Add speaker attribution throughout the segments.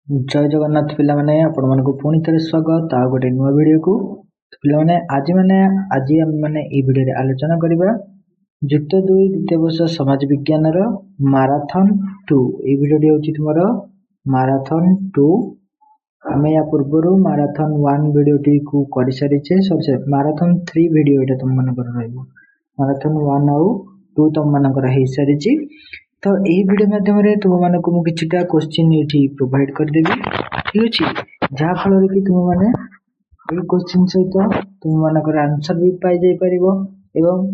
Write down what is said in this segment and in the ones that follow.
Speaker 1: जय जगन्नाथ पिला माने आपण मानक पुणी थे स्वागत आ गोटे नुआ वीडियो को पिला माने आज हम माने ई वीडियो रे आलोचना करिबा युक्त 2 द्वितीय वर्ष समाज विज्ञान रो मैराथन 2 ई वीडियो रे होची तुमरो मैराथन 2 हमें या पूर्वरु मैराथन 1 वीडियो टी को करि सारी छे सॉरी मैराथन 3 वीडियो एटा तुम मानकर रहइबो मैराथन 1 आउ 2 तुम मानकर हे सारी छी। तो यही वीडियो माध्यम तुम मानक मु किछटा क्वेश्चन एठी प्रोवाइड कर देबी ठीक अछि जहा फल कि तुम माने ए क्वेश्चन सहित तुम मानकर आंसर भी पाई जाई परिबो एवं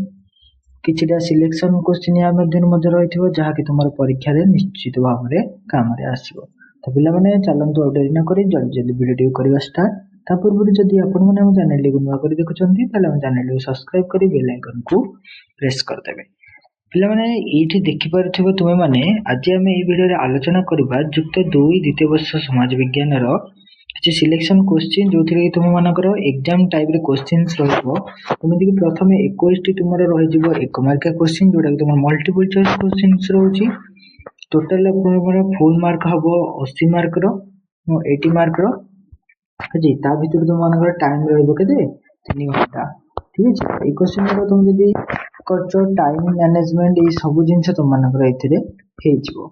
Speaker 1: किछटा सिलेक्शन क्वेश्चन या मध्य रहिथिबो जहा कि तुमर परीक्षा रे निश्चित भाव रे काम रे आसीबो। तो पिला माने चलंतु ऑर्डर न करी जल्दी जल्दी वीडियो करबा स्टार्ट ता पूर्व जदि आपण माने हम चैनल को नुआ करी देखुचंती ताले हम चैनल को सब्सक्राइब करी बेल आइकन को प्रेस कर देबे। पिला माने एठी देखि पारथिबो तुमे माने आज हम ए वीडियो रे आलोचना करबा युक्त 2 द्वितीय वर्ष समाज विज्ञान रो जे सिलेक्शन क्वेश्चन जोथि तुम मानकर एग्जाम टाइप रे क्वेश्चंस रहबो तुमि कि प्रथमे 21 टी तुमरो रहि जिवो एक मार्क क्वेश्चन जोडा कि तुम मल्टीपल चॉइस क्वेश्चंस रहउची टोटल तुमरो फुल मार्क हबो 80 मार्क रो 80 मार्क रो जी ता भीतर तुम मानकर टाइम रहबो केते 3 घंटा ठीक अछि। ए क्वेश्चन रो तुम जदी करछो टाइम मैनेजमेंट ए सब जिंस तुम मानकर एथिरे हे जिवो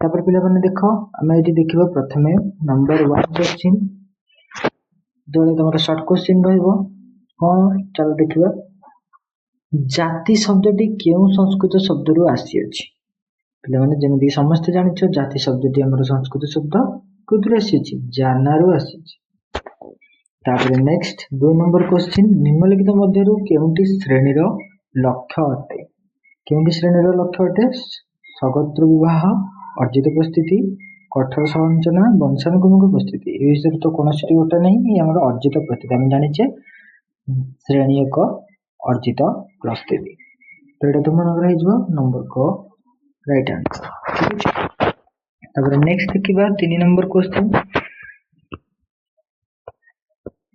Speaker 1: तापर पिला माने देखो हम एठी देखिबो प्रथमे नंबर 1 क्वेश्चन जोले तमरो शॉर्ट क्वेश्चन रहइबो हां चलो देखिबा जाति शब्दटी केउ संस्कृत शब्द रु आसी अछि पिला माने जेमिति समस्त जानिछो जाति शब्दटी हमर संस्कृत शब्द कुदुर आसी अछि जाना रु आसी अछि। तापर नेक्स्ट 2 नंबर क्वेश्चन निम्नलिखित मध्यरु केउंटी श्रेणी रो लक्ष्य अटे केउंटी श्रेणी रो लक्ष्य अटे सगोत्र विवाह अर्जित उपस्थिति कठोर संरचना वंशानुक्रमिक उपस्थिति ए विषय तो कोनोसी गोटा नहीं ये हमर अर्जित उपस्थिति हम जानि छे श्रेणी एक अर्जित उपस्थिति तो एटा तुम नगर हिजबो नंबर को राइट आंसर ठीक है। तापर नेक्स्ट देखिबा 3 नंबर क्वेश्चन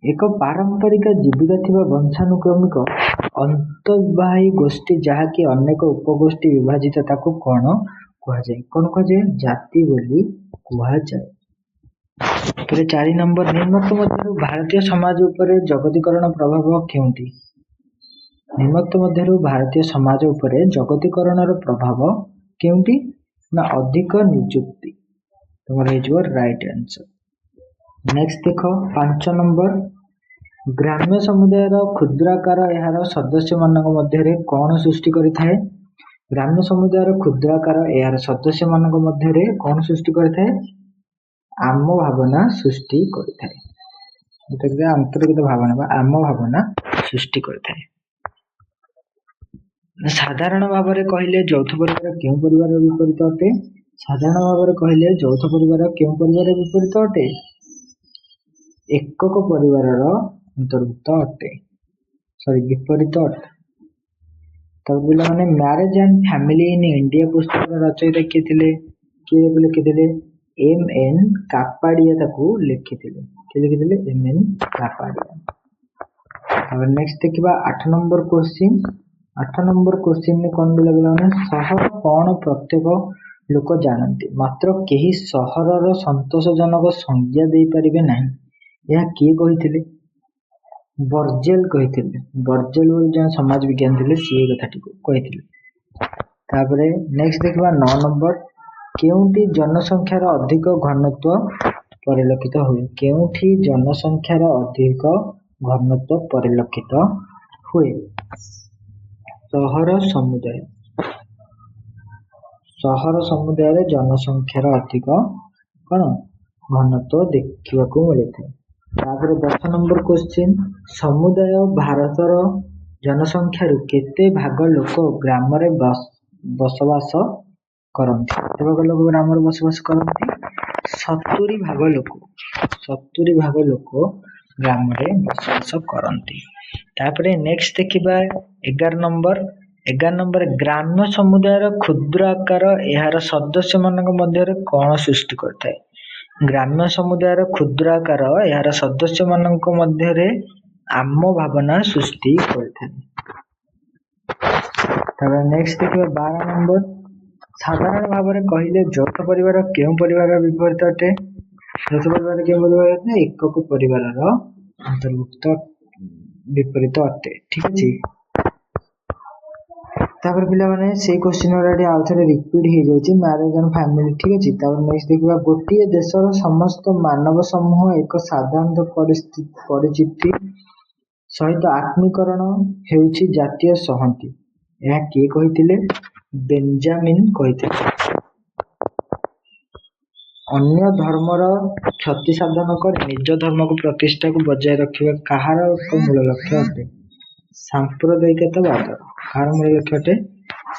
Speaker 1: एक पारंपरिक जीविका थिबा वंशानुक्रमिक अंतर्वाही गोष्ठी जहा कि अनेक उपगोष्ठी विभाजित ताको कोन कुहा जाय कोन कुहा जाय जाति बोली कुहा जाय। तरे 4 नंबर निम्नलिखित मध्यरु भारतीय समाज उपरे जगतीकरण प्रभाव केउंटी निम्नलिखित मध्यरु भारतीय समाज उपरे जगतीकरण रो प्रभाव केउंटी ना अधिक नियुक्ति तमर हे जो राइट आंसर। नेक्स्ट देखो 5 नंबर ग्राम्य समुदाय रो क्षुद्राकार एहार सदस्य मानक मध्य रे कोन सृष्टि करिथाय ग्राम्य समुदाय रो क्षुद्राकार एहार सदस्य मानक मध्य रे कोन सृष्टि करिथाय आम भावना सृष्टि करिथाय एतके अंतर्गत भावना बा आम भावना सृष्टि करिथाय। साधारण भाव रे कहिले जौथ परिवार केउ परिवार विपरीत अटे साधारण भाव रे कहिले जौथ परिवार केउ परिवार विपरीत अटे एकक परिवार रो अंतर्भुक्त अटे सॉरी विपरीत अटे। तब बिला माने marriage and family in India पुस्तक रचयिता के लिखिथिले एम एन कापाडिया ताकू लिखिथिले एम एन कापाडिया। अब नेक्स्ट देखिबा 8 नंबर क्वेश्चन ने कोन बिला माने शहर कोन प्रत्येक लोक जानନ୍ତି मात्र केही शहर रो संतोषजनक संज्ञा देई परिबे नाही या के कहिथिले बर्जेल कहिथिले बर्जेल जो समाज विज्ञान थिले सी कथाटी को कहिथिले। तापरे नेक्स्ट देखबा 9 नंबर केउंटी जनसंख्या रो अधिक घनत्व परिलक्षित होय केउंटी जनसंख्या रो अधिक घनत्व परिलक्षित होय शहर समुदाय रे जनसंख्या रो अधिक कोन घनत्व देखिबा को मिलिथाय। तापर 10 नंबर क्वेश्चन समुदाय भारत रो जनसंख्या रु केते भाग लोक ग्राम रे बसवास करंती केते भाग लोक ग्राम रे बसवास करंती 70 भाग लोक ग्राम रे बसवास करंती। तापर नेक्स्ट देखिबा 11 नंबर ग्राम्य समुदाय रो क्षुद्र आकार एहार सदस्य मानक मध्य रे कोन सृष्टि करथाय ग्राम्य समुदाय रो क्षुद्र आकार एहार सदस्य मानक मध्य रे आम भावना सृष्टि करथाय। तब नेक्स्ट देखिबा 12 नंबर साधारण भाव रे कहिले जौथ परिवार केउ परिवार विपरीत अटे ଯୌଥ ପରିବାର କେଉଁ ପରିବାର ନା ଏକକ ପରିବାରର ଅନ୍ତର୍ଭୁକ୍ତ विपरीत अटे ठीक अच्छे तापर पिलाने से क्वेश्चन गुड़ा आउ थे रिपीट हो जाए मैरिज एंड फैमिली ठीक अच्छे नेक्स्ट देखा गोटे देशर समस्त मानव समूह एक साधारण परिचिति सहित आत्मीकरण हेउछि जातीय सहमति यह किए कहिथिले बेंजामिन कहिथिले अन्य धर्मर क्षति साधन कर निज धर्म को प्रतिष्ठा को बजाय रखिबा कहार मूल लक्ष्य अटे सांप्रदायिकतावाद कहार मूल लक्ष्य अटे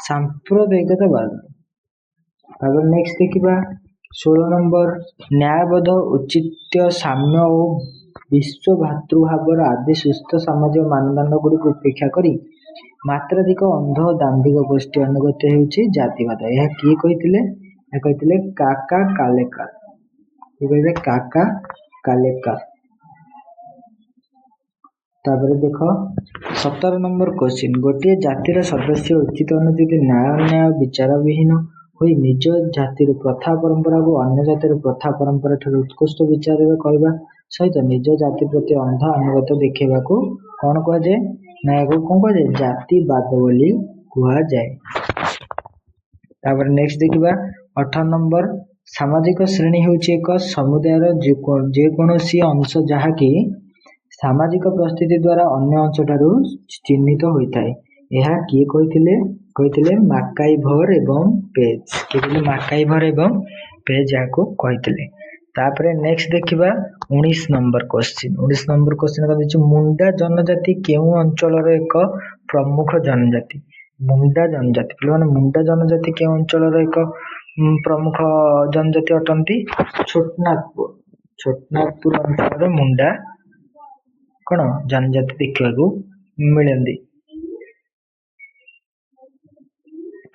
Speaker 1: सांप्रदायिकतावाद तापर नेक्स्ट देखिबा 16 नंबर न्यायबोध औचित्य साम्य और विश्व भातृभावर आदि सुस्थ सामाजिक मानदंड गुड़ी उपेक्षा करी मात्राधिक अंध दाम्भिक गोष्ठी अनुगत हेउछि जातिवाद यह किए कहिथिले कहते काका कालेकर कहते काका कालेकर तापर देख 17 नंबर क्वेश्चन गोटे जातिर सदस्य उचित अनुचित न्याय अन्याय विचार विहीन होई निज जातिर प्रथा परंपरा को अन्य जातिर प्रथा परंपरा ठार उत्कृष्ट विचार करबा सहित निज जाति प्रति अंध अनुगत देखा कौन कह जाए ना कौन कह जाए जातिवाद बोली कह जाए तापर नेक्स्ट देखिबा 18 नंबर सामाजिक श्रेणी होउछि एक समुदायर जेकोसी अंश जहाँकि सामाजिक परिस्थिति द्वारा अन्य अंश ठारू चिन्हित होइथाय यह किए कहिथिले माकाइभर एवं पेज किए माकाइभर एवं पेज याको कहिथिले तापर नेक्स्ट देखिबा 19 नंबर क्वेश्चन का दिछि मुंडा जनजाति केउ अंचलर एक प्रमुख जनजाति मुंडा जनजाति पिलाने मुंडा जनजाति के अंचल एक प्रमुख जनजाति अटंती छोटनागपुर अंचल मुंडा कौन जनजाति देखा मिलती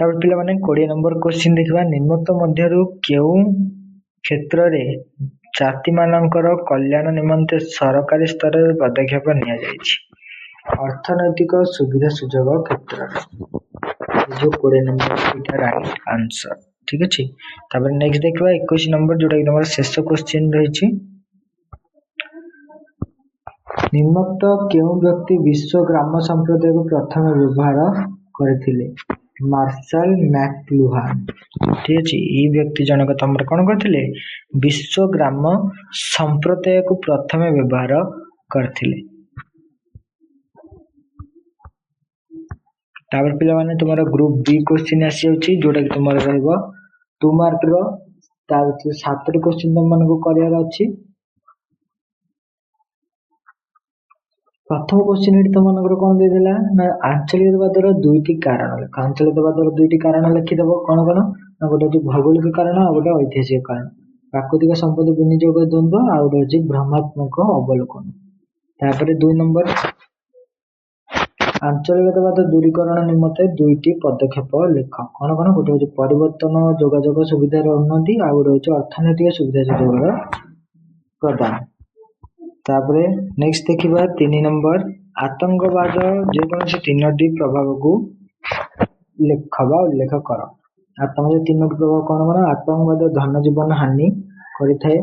Speaker 1: पिलाने 20 नंबर क्वेश्चन देखा निम्नोक्त मध्यरु केउ क्षेत्र रे जाति मानकर कल्याण निमंते सरकारी स्तर रे पदक्षेप निया जायछि अर्थनैतिक सुविधा सुजोग क्षेत्र जो 20 नंबर राइट आंसर ठीक अच्छे तापर नेक्स्ट देखा 21 नंबर जोटा कि तुम शेष क्वेश्चन रही निम्नोक्त केउ व्यक्ति विश्व ग्राम संप्रदाय को प्रथम व्यवहार करथिले मार्शल मैक्लुहान ठीक अच्छे ये व्यक्ति जनक तुम कौन करथिले विश्व ग्राम संप्रदाय को प्रथम व्यवहार करथिले तापर पिला माने तुम्हारा ग्रुप बी क्वेश्चन आसी जाउची जोटा कि तुम्हारा रहइबो 2 मार्क रो ता 7 क्वेश्चन तुम मानको करियर अछि प्रथम क्वेश्चन एटी तुम मानकर कोन दे देला ना आंचलिकवादर दुईटी कारण आंचलिकवादर दुईटी कारण लिखि देबो कोन कोन ना गोटे जे भौगोलिक कारण आ गोटे ऐतिहासिक कारण प्राकृतिक संपद विनियोग द्वंद्व आ गोटे जे भ्रमात्मक अवलोकन तापर 2 नंबर आंचलिकतावाद दूरीकरण निमंते दुईटी पदक्षेप लेख कौन कौन गोटे परिवर्तन जोगाजोग सुविधार उन्नति आ गोटे अर्थनैतिक सुविधा सुजोगर प्रदान तापरे नेक्स्ट देखिबा 3 नंबर आतंकवाद जेकोसी तीनोटी प्रभाव को लेखबा उल्लेख कर आतंकवाद तीनोटी प्रभाव कौन कौन आतंकवाद धन जीवन हानि करिथाय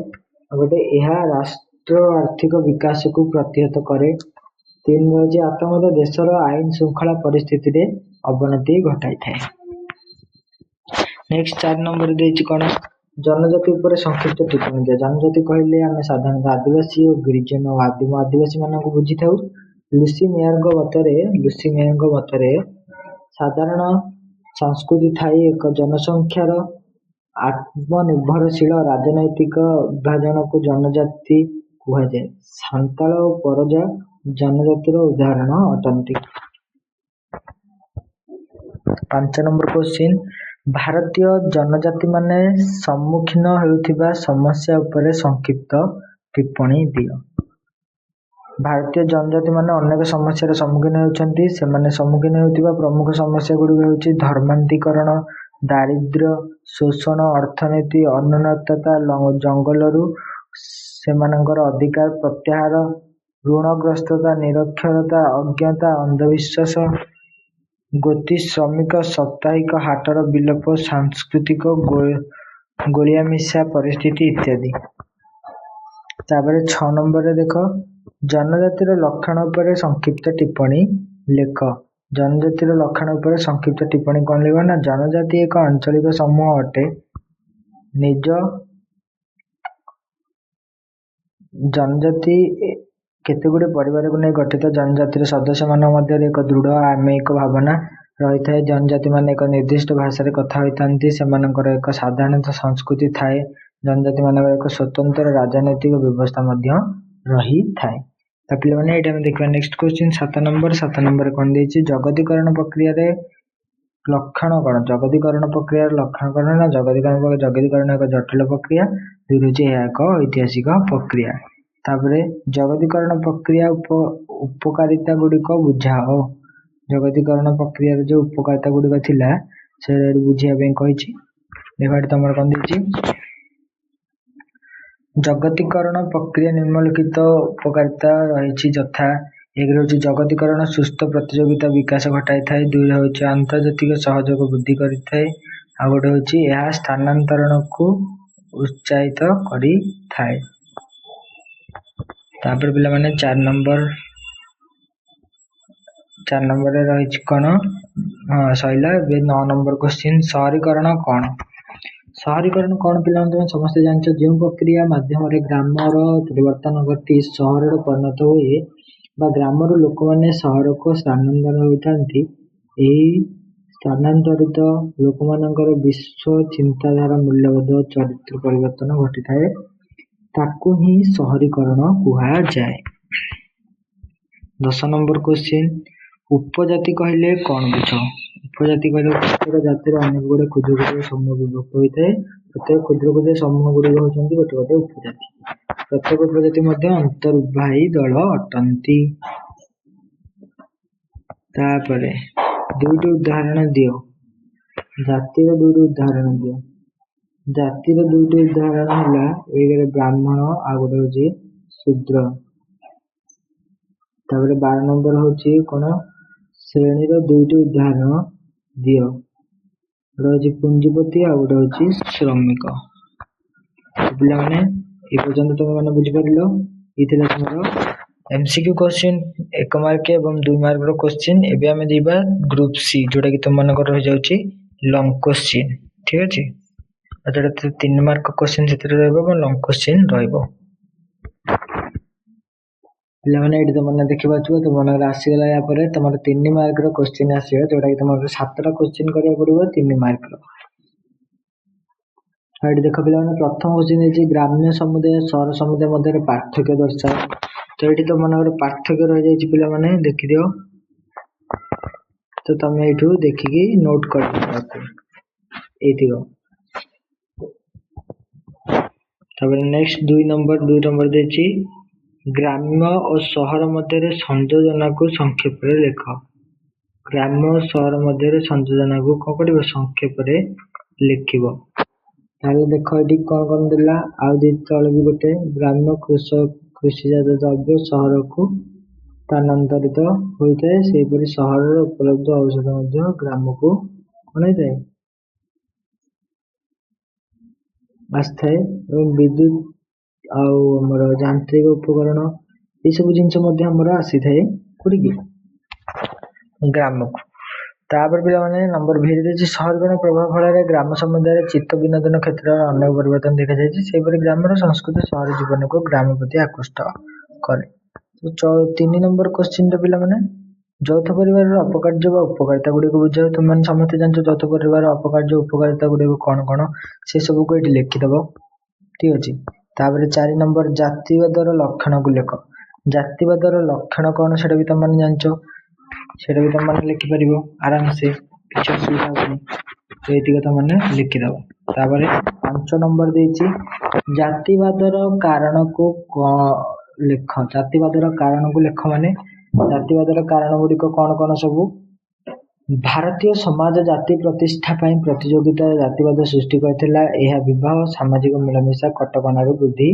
Speaker 1: गोटे यह राष्ट्र आर्थिक विकास को प्रतिहत करे 3 रही आतंकवाद देशर आईन श्रृंखला परिस्थिति रे अवनति घटाई थाए नेक्स्ट 4 नंबर देछि कोन जनजाति ऊपर संक्षिप्त टिप्पणी दिया जनजाति कहले आमे साधारणतः आदिवासी और गिरिजन और आदिम आदिवासी मानन को बुझी थाउ लुसी मेयर मतरे साधारण संस्कृति थाई एक जनसंख्यार आत्मनिर्भरशील राजनैतिक विभाजन को जनजाति कहा जाए सांताल और परजा जनजातिर उदाहरण अटंती 5 नंबर क्वेश्चन भारतीय जनजाति माने सम्मुखीन हेउथिबा समस्या उपरे संक्षिप्त टिप्पणी दियो भारतीय जनजाति माने अनेक समस्यार सम्मुखीन हेउचंती से माने सम्मुखीन हेउथिबा प्रमुख समस्या गुडी हेउची धर्मांतरीकरण दारिद्र्य शोषण अर्थनीति अनुन्नतता जंगलरू सेमानकर अधिकार प्रत्याहार ऋणग्रस्तता निरक्षरता अज्ञता अंधविश्वास गोती श्रमिक साप्ताहिक हाटर विलोप सांस्कृतिक गोलियामिशा परिस्थिति इत्यादि ତାପରେ 6 ନମ୍ବରରେ ଦେଖ जनजातिर लक्षण उपरे संक्षिप्त टिप्पणी लेख। जनजातिर लक्षण उपरे संक्षिप्त टिप्पणी कौन लिख ना जनजाति एक आंचलिक समूह अटे निज जनजाति केते गुड़े परिवार को नहीं गठित जनजातिर सदस्य मान मध्य एक दृढ़ आमेयिक भावना रही थाए। जनजाति मान एक निर्दिष्ट भाषा कथा होती सेमानकर एक साधारणतः संस्कृति थाए। जनजाति मान एक स्वतंत्र राजनैतिक व्यवस्था मध्य रही थाए। पे मैंने देखा नेक्स्ट क्वेश्चन 7 नंबर कौन देती जगतीकरण प्रक्रिया रे लक्षण कौन जगतीकरण प्रक्रिया लक्षण कौन ना जगतीकरण एक जटिल प्रक्रिया दूर एक ऐतिहासिक प्रक्रिया। तापरे जगतीकरण प्रक्रिया उपकारिता गुड़िक बुझाओ। जगतीकरण प्रक्रिया जो उपकारिता गुड़िक थिला से बुझाई कही देखा तुम कौन देती जगतीकरण प्रक्रिया निम्नलिखित उपकारिता रही यथा एक रही जगतीकरण सुस्थ प्रतियोगिता विकास घटाई थाए। 2 हूँ आंतर्जातिक सहयोग वृद्धि करें। आ गोटे हूँ यह स्थानांतरण को उत्साहित करी थाए। तापर पिला माने 4 नंबर रही कौन हाँ सैला 9 नंबर क्वेश्चन शहरीकरण कौन शहरीकरण कौन पिला तुम समस्त जान जो प्रक्रिया माध्यम ग्रामर परिवर्तन घटी सहर परिणत हुए ग्रामर लोक मैंने सहर को स्थानांतरण होती स्थानांतरित लोक मानकर विश्व चिंताधारा मूल्यबोध चरित्र परिवर्तन घटी थाए ताकू ही शहरीकरण कुहा जाए। 10 नंबर क्वेश्चन उपजाति कहले कौन बुझ उपजाति कहले प्रत्येक जातिर अनेक गुड़े क्षुद्र क्षुद्र समूह विभक्त होता है। प्रत्येक क्षुद्र क्षुद्र समूह गुड़िक होती गोटे गोटे उपजाति। प्रत्येक उपजाति मध्य अंतर्वाही दल अटंती। तापरे 2टी उदाहरण दियो जातिर 2टी उदाहरण दियो जातिर 2टी उदाहरण है एक ब्राह्मण आ गोटे हूँ शूद्र। तापर 12 नंबर हूँ कौन श्रेणी 2टी उदाहरण दियो रही पुंजीपति आ गोटे हूँ श्रमिक। पिला माने ये पर्यंत तुम मैंने बुझिपार ये तुम एमसीक्यू क्वेश्चन 1 मार्क एवं 2 मार्क क्वेश्चन। एबे आमे दिबा ग्रुप सी जोटा कि तुम मानकर रह जाउची लॉन्ग क्वेश्चन ठीक अछि। जोटा 3 मार्क क्वेश्चन से रहबो लॉन्ग क्वेश्चन रहबो। पिला माने एडी तुम देखिबा छु तुम मन आसी गला या परे तुमर 3 मार्क रो क्वेश्चन आसीबो जोटा कि तुमर 7टा क्वेश्चन करिया पड़िबो 3 मार्क रो। एडी देखो पिला माने प्रथम क्वेश्चन है ग्राम्य समुदाय शहर समुदाय मध्य पार्थक्य दर्शाओ। तो ये तो मन पार्थक्य रही जाए पिला माने देखि दियो तो तुम ये देखिकी नोट कर नेक्स्ट 2 नंबर देछि ग्राम्य और शहर मध्य संयोजना को संक्षेप रे लेख। ग्राम्य और शहर मध्य संयोजना को कौन कर संक्षेप रे लिखिबो। ताले देखो ये कौन देला आ तले भी गोटे ग्राम्य कृषिजात द्रव्य शहर को स्थानांतरित होता है सेपरी शहर उपलब्ध औषध ग्राम को कौन होता है आस्थाए एवं विद्युत आमर यांत्रिक उपकरण ये सब जिन आसी थाए कोड़ी ग्राम को। तापर पिला माने नंबर भी शहरीकरण प्रभाव फल ग्राम समुदाय चित्त विनोदन क्षेत्र में अनेक परिवर्तन देखा जाए ग्राम संस्कृति शहर जीवन को ग्राम प्रति आकृष्ट करे। तो 3 नंबर क्वेश्चन पिला माने যৌথ পরিবারের অপকার্য বা উপকারিতা গুড়িক বুঝাও। তুমি সমস্তে জানছো যৌথ পরিবারের অপকার্য উপকারিতা গুড়িক কଣ কଣ সে सबको এটি লিখিদেব ঠিক আছে। তারপরে 4 নম্বর জাতিবাদর লক্ষণ কু লেখ। জাতিবাদর লক্ষণ কଣ সেটা भी তুমি জানছো সেটা भी তুমি লিখি পারিবো आराम से কিছু অসুবিধা হবনি তো এটিকে তুমি লিখিদেব। তারপরে 5 নম্বর ଦେଇଛି জাতিবাদর কারণକୁ লেখ। জাতিবাদর কারণକୁ লেখ মানে जातिवादर कारण गुड़िक कौन कौन सब भारतीय समाज जाति प्रतिष्ठा प्रतियोगिता जातिवाद सृष्टि करथिला। यह विवाह सामाजिक मिलमिशा कटकणार वृद्धि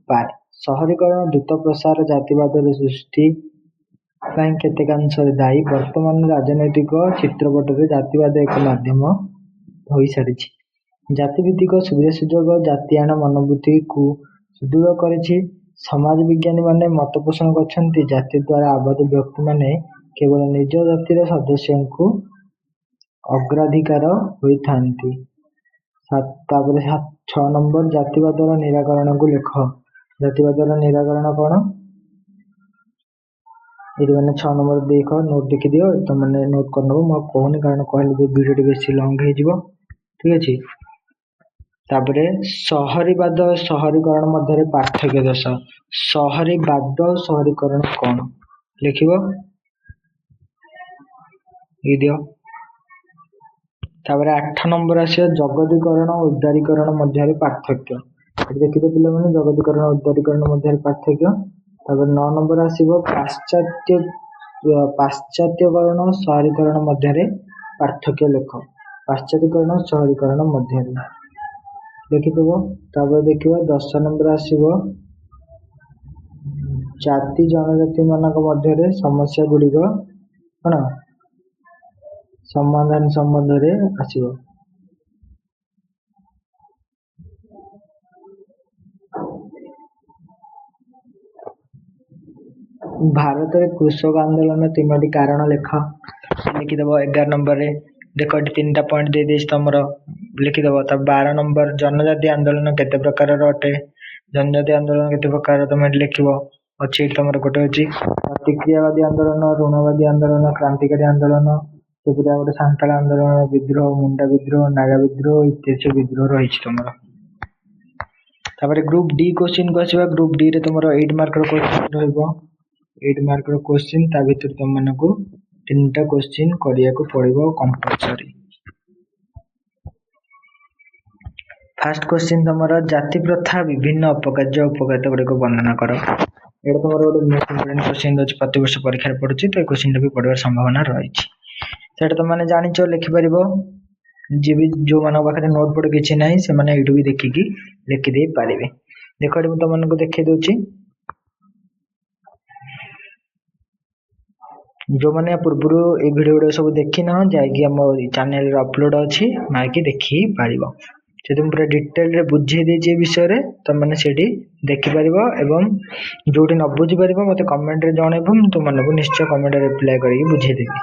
Speaker 1: पाए। शहरीकरण द्रुत प्रसार जातिवाद सृष्टि केतेकांश दायी। वर्तमान राजनैतिक चित्रपट में जातिवाद एक माध्यम हो सारी। जातिभित्तिक सुविधा सुजोग जातियान मनोवृत्ति को सुदृढ़ करिछि। समाज विज्ञानी माने मत पोषण करछन्ति जाति द्वारा आबद्ध व्यक्ति माने केवल निज जातिर सदस्यों को अग्राधिकार होइथांती। तापर 6 नंबर जातिवादर निराकरण को लेख। जातिवादर निराकरण कौन ये मैंने 6 नंबर देख नोट देखी दियो तो मैंने नोट कर नबो म कहूनी कारण कहले वीडियो बेसी लंग हे जिवो ठीक अछि। तापरे शहरीवाद शहरीकरण मध्य पार्थक्य दर्श। शहरीवाद शहरीकरण कौन लिखिबो ये दियो। तापरे 8 नंबर आसे जगदीकरण और उदारीकरण मध्य पार्थक्य देखिए पिला माने जगदीकरण और उदारीकरण मध्य पार्थक्य। तापर 9 नंबर आसीबो पाश्चात्यकरण शहरीकरण मध्य पार्थक्य लेख। पाश्चात्यकरण शहरीकरण मध्य लिखिदेव। तापर देखिए 10 नंबर आसीबो जाति जनजाति मानक मध्य समस्या गुड़िक कौन समाधान संबंध रे आसीबो। भारत रे कृषक आंदोलन 3टी कारण लेख लिखिदेव। 11 नंबर रे देख 3टा पॉइंट दे देछ तमरो लिखिदेव। तब 12 नंबर जनजाति आंदोलन केते प्रकार रो अटे। जनजाति आंदोलन केते प्रकार तमे लिखिबो अछि तमरो कोटे अछि प्रतिक्रियावादी आंदोलन ऋणवादी आंदोलन क्रांतिकारी आंदोलन सेपुरा गोटे सांताल आंदोलन विद्रोह मुंडा विद्रोह नागा विद्रोह इत्यादि विद्रोह रहिछ तमरो। तापर ग्रुप डी क्वेश्चन को आसीबा। ग्रुप डी रे तमरो 8 मार्क रो क्वेश्चन रहइबो। 8 मार्क रो क्वेश्चन ता भीतर तुम मानकू 3टा क्वेश्चन करिया को पड़िबो कंपलसरी। फर्स्ट क्वेश्चन तमरो जाति प्रथा विभिन्न अपकार्य उपकारिता गुडी को वर्णना करो। एटा तमरो गोटे मोस्ट इंपोर्टेंट क्वेश्चन अछि प्रति वर्ष परीक्षा रे पडुछि तो क्वेश्चन भी पड़िବାର संभावना रहिछि। सेटा त माने जानिचो लिखि परिबो जे भी जो मानक पाखरे नोट पड़ किछि नाही से माने एटू भी देखि कि लिखि दे पारिबे। देखो एटा त मानक देखि दोछि जो माने पूर्वरु ए वीडियो सब देखि न जाय कि हम चैनल रे अपलोड अछि माकी देखि पारिबो। से तुम पूरा डिटेल रे बुझे दे जे विषय रे त माने सेठी देखि पारिबो एवं जोटी न बुझि पारिबो मते कमेंट रे जणेबो म तुम मानकू निश्चय कमेंट रे रिप्लाई करी बुझे देबी।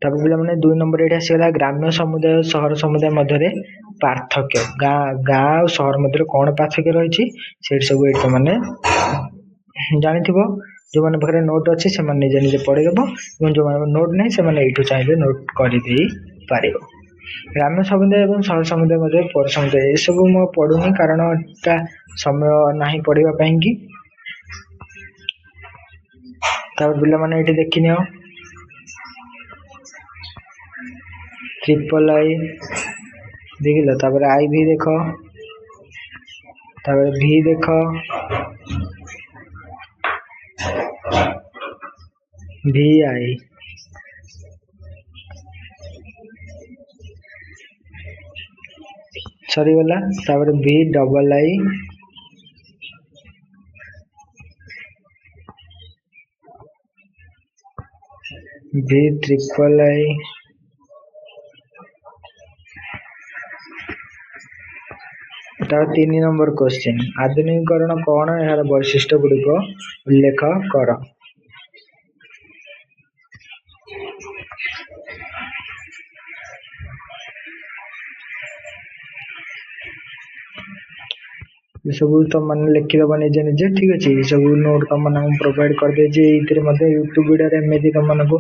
Speaker 1: तब पिला माने 2 नंबर एटा सेला ग्राम्य समुदाय शहर समुदाय मध्य पार्थक्य गाँ और शहर मध्य कोन पार्थक्य रहिछि सेठ सब एटा माने जानिथिबो। जो माने बखरे नोट अछि से माने निजे निजे पढि देबो एवं जो माने नोट नै से माने एठु चाहिबे नोट करि देई पारिबो। ग्राम्य समुदाय एवं शहर समुदाय मध्य पौर समुदाय ए सब म पढुनी कारण ता समय नाही पढिबा पई कि। तब पिला माने एठी देखिनियो ट्रिपल आई देखिलो। तापर आई भी देखो तापर भी देखो भी आई सॉरी वाला। तापर भी डबल आई भी ट्रिपल आई तापर 3 नंबर क्वेश्चन आधुनिकीकरण कौन यार वैशिष्ट्य गुडी को उल्लेख कर। ये सब तो मन लिखि दबा निजे निजे ठीक अछि। ये सब नोट तुम मन प्रोवाइड कर दे जे इतरे मध्ये YouTube वीडियो रे एमदी तुम मन को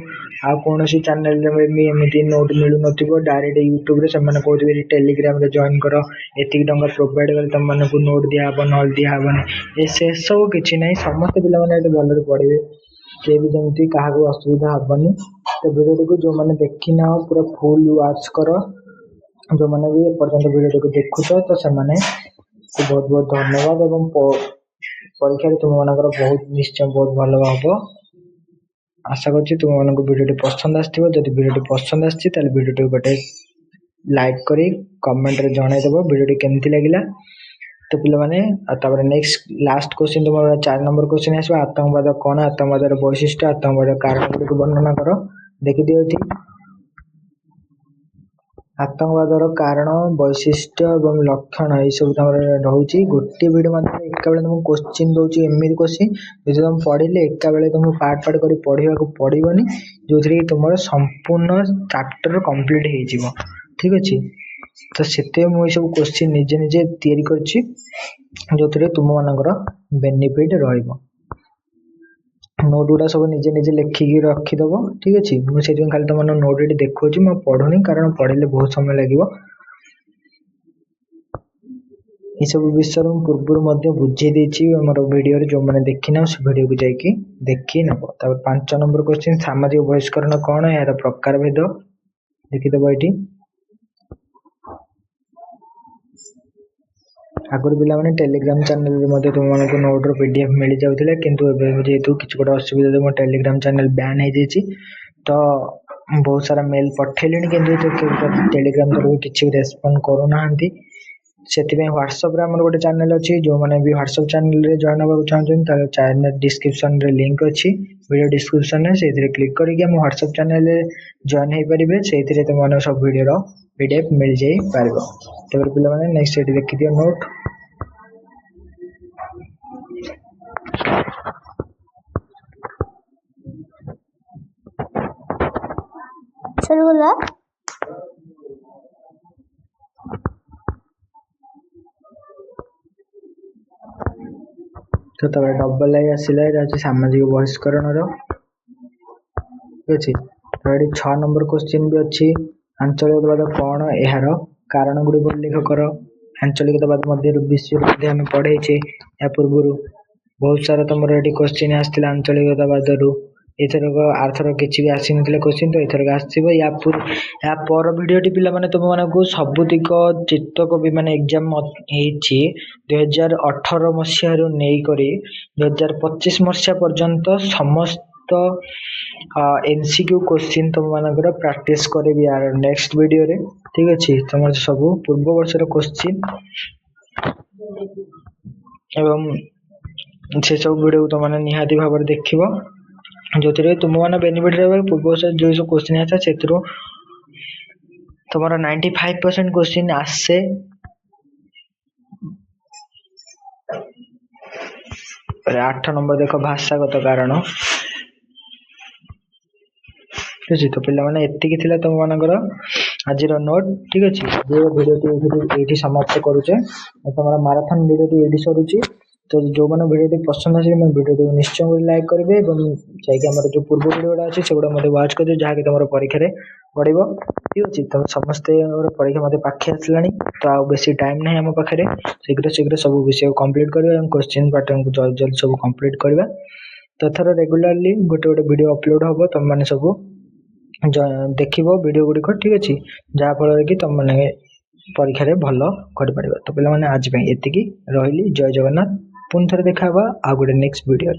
Speaker 1: आ कोनोसी चैनल रे एमदी नोट मिलु नथिबो डायरेक्ट YouTube रे से मन कहबे टेलीग्राम रे जॉइन करो एतिक डंगा प्रोवाइड कर तुम मन को नोट दिया हबो नल दिया हबो ए से सब किछि नै समस्त पिला माने एते भलो पढिबे के भी जमती काहा को असुविधा हबनी। तो वीडियो को जो माने देखि ना पूरा फुल वॉच करो जो माने भी पर्यंत वीडियो को देखुछो तो से माने बहुत बहुत धन्यवाद एवं परीक्षा तुम मानकर बहुत निश्चय बहुत भलो हबो। आशा करछि तुम मानको वीडियो पसंद आस्थिबो। जदि वीडियो पसंद आछि ताले वीडियो गोटे लाइक करी कमेंट रे जणाइ देबो वीडियो केमति लागिला। तो पिला माने तापर नेक्स्ट लास्ट क्वेश्चन तुम 4 नंबर क्वेश्चन आसबा आतंकवाद कोन आतंकवाद वैशिष्ट्य आतंकवाद कारण को वर्णना करो। देखि दियो एठी आतंकवादर कारण वैशिष्ट्य और लक्षण ये सब रोचे गोटे वीडियो माध्यम एका बेले तुमको क्वेश्चन दौर एमती क्वेश्चन जो तुम पढ़ले एका बेले तुमको पार्ट पार्ट कर पढ़ा पड़ोनी जो थी तुम संपूर्ण चैप्टर कंप्लीट हो ठीक अच्छे। तो से मुझे सब क्वेश्चन निजे निजे तैयारी करछि जो थी तुम मानकर बेनिफिट रहिबो। नोट गुड़ा सब निजे निजे लिखिकी रखीदब ठीक अच्छे। मुझे खाली तुम नोट ये देखा मैं पढ़ुनी कारण पढ़ले बहुत समय लगे ये सब विषय में पूर्व बुझे देछि मोर वीडियो जो मैंने देखिना से वीडियो को जाइए देखी नब। 5 नंबर क्वेश्चन सामाजिक बहिष्करण कौन यार प्रकार भेद देखीदब ये आगुरी पिला मैंने टेलीग्राम चैनल तुमको नोट पीडीएफ मिल जाऊे किंतु जेहेतु किसी गोटे असुविधा मो टेलीग्राम चैनल बैन हो जाइए तो बहुत सारा मेल पठेले कि टेलीग्राम तरफ किसी रेस्पॉन्ड करूना से व्हाट्सएप आम गोटे चैनल अच्छी जो मैंने भी व्हाट्सएप चैनल रे जॉइन होगा चाहते चैनल डिस्क्रिप्शन रे लिंक अच्छी वीडियो डिस्क्रिप्शन में से क्लिक करके हम व्हाट्सएप चैनल जॉइन हो पारे से तुम सब वीडियो पीडीएफ मिल जाई पारिबो। तो पिला माने नेक्स्ट एटी देखि दियो नोट
Speaker 2: चलो
Speaker 1: तो तब डबल आई आसला सामाजिक बहिष्करण ठीक अच्छे। तो ये 6 नंबर क्वेश्चन भी अच्छी आंचलिकवाद कौन यार कारण गुड़िक उल्लेख कर। आंचलिकवाद विषय आम पढ़े या पूर्व बहुत सारा तुम ये क्वेश्चन आसाला आंचलिकवाद एथरक आरथर किसी भी आसी ना क्वेश्चन तो एथरक आसो या पर भिडियोटी पिला माने तुम मानक सबुतिक चित्रक भी माने एग्जाम 2018 मसीह नहीं 2025 मसीहा पर्यंत समस्त एमसीक्यू क्वेश्चन तुम मानकर प्रैक्टिस करेबी यार नेक्स्ट वीडियो रे ठीक अच्छे। तुम सब पूर्व वर्ष क्वेश्चन एवं से सब वीडियो तुम मैंने निहाती भाव देखिबो जो थे तुम मैंने बेनिफिट रहा पूर्व वर्ष जो सब क्वेश्चन आता से तुम 95% क्वेश्चन आसे 8 नंबर देख भाषागत कारण ठीक है। तो पिला माने एतिकी थिला तुम मानकर आज नोट ठीक अच्छे। जो वीडियो ये समाप्त करुचे तुम माराथन वीडियो ये सरुची तो जो मैंने वीडियो पसंद आसे वीडियो निश्चय लाइक करेंगे और जो पूर्व वीडियो अच्छे से गुड़ा वाच कर जहाँकि तुम परीक्षा पड़ो ठीक अच्छे। तुम समस्ते परीक्षा मत पाखे आसला तो आ बेसी टाइम ना आम पाखे शीघ्र शीघ्र सब विषय कंप्लीट करवा क्वेश्चन पैटर्न को जल्दी जल्दी सब कंप्लीट करवा। तो थर रेगुलारली गोटे गोटे वीडियो अपलोड हम तुम मैंने सब देख वीडियो गुड़िक ठीक अच्छे जहाँफल कि तुम मैंने परीक्षा भल कर। तो पे आज एति रही जय जगन्नाथ पुणी थे देखा आ गोटे नेक्स्ट वीडियो।